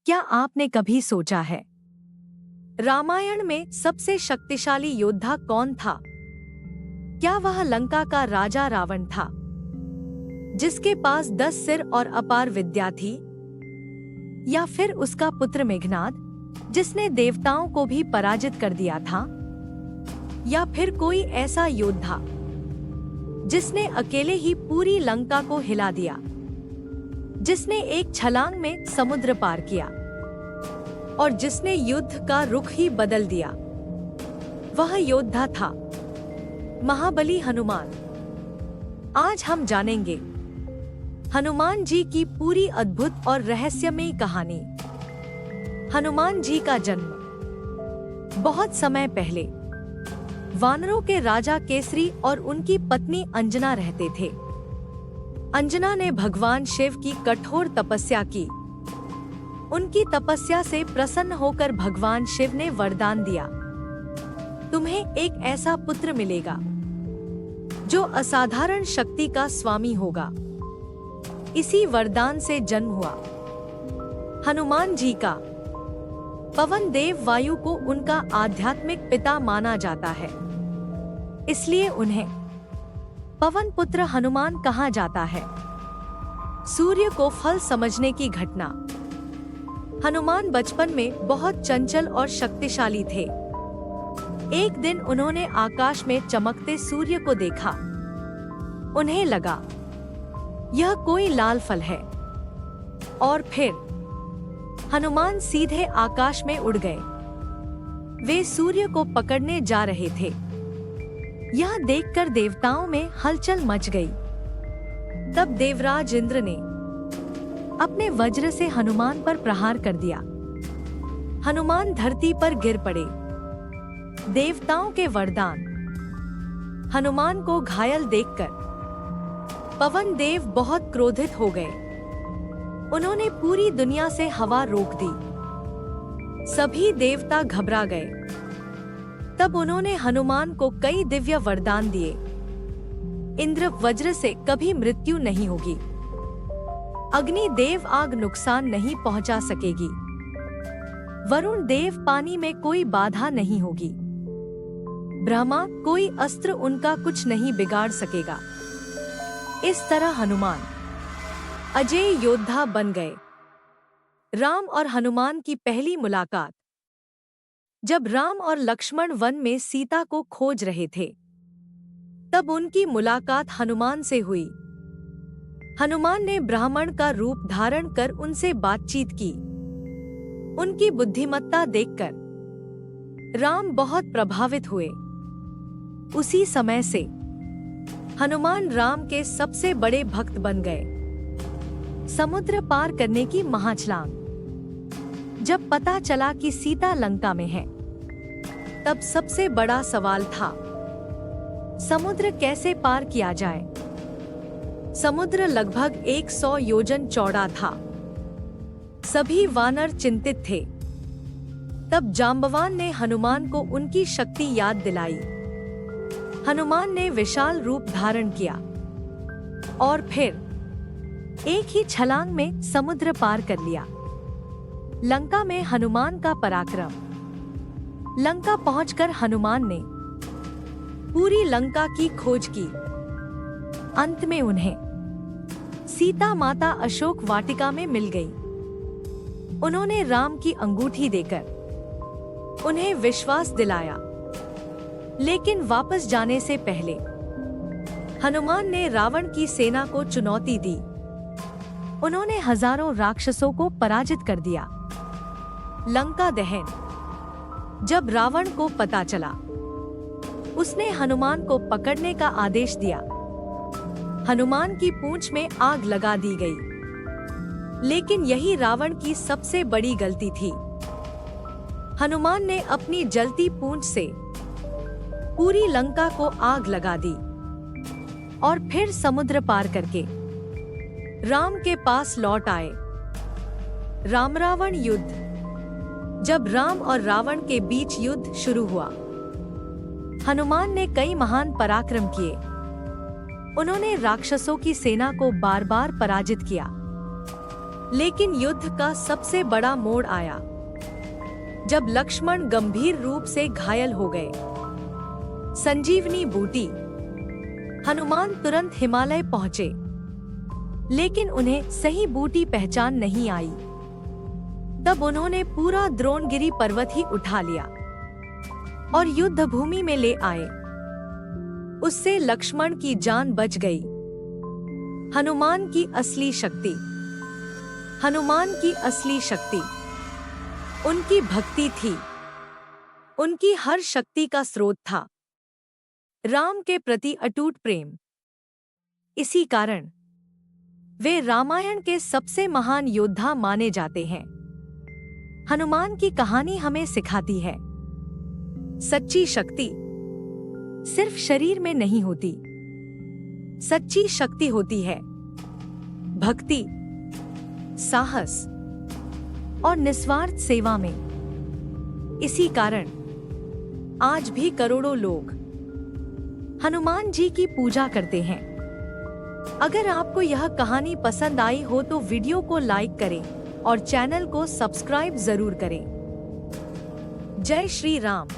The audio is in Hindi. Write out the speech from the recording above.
क्या आपने कभी सोचा है, रामायण में सबसे शक्तिशाली योद्धा कौन था? क्या वह लंका का राजा रावण था, जिसके पास 10 सिर और अपार विद्या थी? या फिर उसका पुत्र मेघनाद, जिसने देवताओं को भी पराजित कर दिया था? या फिर कोई ऐसा योद्धा जिसने अकेले ही पूरी लंका को हिला दिया, जिसने एक छलांग में समुद्र पार किया और जिसने युद्ध का रुख ही बदल दिया? वह योद्धा था महाबली हनुमान। आज हम जानेंगे हनुमान जी की पूरी अद्भुत और रहस्यमयी कहानी। हनुमान जी का जन्म बहुत समय पहले वानरों के राजा केसरी और उनकी पत्नी अंजना रहते थे। अंजना ने भगवान शिव की कठोर तपस्या की। उनकी तपस्या से प्रसन्न होकर भगवान शिव ने वरदान दिया, तुम्हें एक ऐसा पुत्र मिलेगा जो असाधारण शक्ति का स्वामी होगा। इसी वरदान से जन्म हुआ हनुमान जी का। पवन देव वायु को उनका आध्यात्मिक पिता माना जाता है, इसलिए उन्हें पवन पुत्र हनुमान कहा जाता है। सूर्य को फल समझने की घटना। हनुमान बचपन में बहुत चंचल और शक्तिशाली थे। एक दिन उन्होंने आकाश में चमकते सूर्य को देखा। उन्हें लगा यह कोई लाल फल है, और फिर हनुमान सीधे आकाश में उड़ गए। वे सूर्य को पकड़ने जा रहे थे। यह देखकर देवताओं में हलचल मच गई। तब देवराज इंद्र ने अपने वज्र से हनुमान पर प्रहार कर दिया। हनुमान धरती पर गिर पड़े। देवताओं के वरदान। हनुमान को घायल देखकर पवन देव बहुत क्रोधित हो गए। उन्होंने पूरी दुनिया से हवा रोक दी। सभी देवता घबरा गए। तब उन्होंने हनुमान को कई दिव्य वरदान दिए। इंद्र वज्र से कभी मृत्यु नहीं होगी। अग्नि देव आग नुकसान नहीं पहुंचा सकेगी। वरुण देव पानी में कोई बाधा नहीं होगी। ब्रह्मा कोई अस्त्र उनका कुछ नहीं बिगाड़ सकेगा। इस तरह हनुमान अजेय योद्धा बन गए। राम और हनुमान की पहली मुलाकात। जब राम और लक्ष्मण वन में सीता को खोज रहे थे, तब उनकी मुलाकात हनुमान से हुई। हनुमान ने ब्राह्मण का रूप धारण कर उनसे बातचीत की। उनकी बुद्धिमत्ता देखकर राम बहुत प्रभावित हुए। उसी समय से हनुमान राम के सबसे बड़े भक्त बन गए। समुद्र पार करने की महाछलांग। जब पता चला कि सीता लंका में है, तब सबसे बड़ा सवाल था, समुद्र कैसे पार किया जाए? समुद्र लगभग 100 योजन चौड़ा था। सभी वानर चिंतित थे। तब जांबवान ने हनुमान को उनकी शक्ति याद दिलाई। हनुमान ने विशाल रूप धारण किया और फिर एक ही छलांग में समुद्र पार कर लिया। लंका में हनुमान का पराक्रम। लंका पहुंचकर हनुमान ने पूरी लंका की खोज की। अंत में उन्हें सीता माता अशोक वाटिका में मिल गई। उन्होंने राम की अंगूठी देकर उन्हें विश्वास दिलाया। लेकिन वापस जाने से पहले हनुमान ने रावण की सेना को चुनौती दी। उन्होंने हजारों राक्षसों को पराजित कर दिया। लंका दहन। जब रावण को पता चला, उसने हनुमान को पकड़ने का आदेश दिया। हनुमान की पूंछ में आग लगा दी गई। लेकिन यही रावण की सबसे बड़ी गलती थी। हनुमान ने अपनी जलती पूंछ से पूरी लंका को आग लगा दी और फिर समुद्र पार करके राम के पास लौट आए। राम रावण युद्ध। जब राम और रावण के बीच युद्ध शुरू हुआ, हनुमान ने कई महान पराक्रम किए। उन्होंने राक्षसों की सेना को बार बार पराजित किया। लेकिन युद्ध का सबसे बड़ा मोड़ आया जब लक्ष्मण गंभीर रूप से घायल हो गए। संजीवनी बूटी। हनुमान तुरंत हिमालय पहुंचे, लेकिन उन्हें सही बूटी पहचान नहीं आई। तब उन्होंने पूरा द्रोणगिरी पर्वत ही उठा लिया और युद्ध भूमि में ले आए। उससे लक्ष्मण की जान बच गई। हनुमान की असली शक्ति। हनुमान की असली शक्ति उनकी भक्ति थी। उनकी हर शक्ति का स्रोत था राम के प्रति अटूट प्रेम। इसी कारण वे रामायण के सबसे महान योद्धा माने जाते हैं। हनुमान की कहानी हमें सिखाती है, सच्ची शक्ति सिर्फ शरीर में नहीं होती। सच्ची शक्ति होती है भक्ति, साहस और निस्वार्थ सेवा में। इसी कारण आज भी करोड़ों लोग हनुमान जी की पूजा करते हैं। अगर आपको यह कहानी पसंद आई हो तो वीडियो को लाइक करें और चैनल को सब्सक्राइब जरूर करें। जय श्री राम।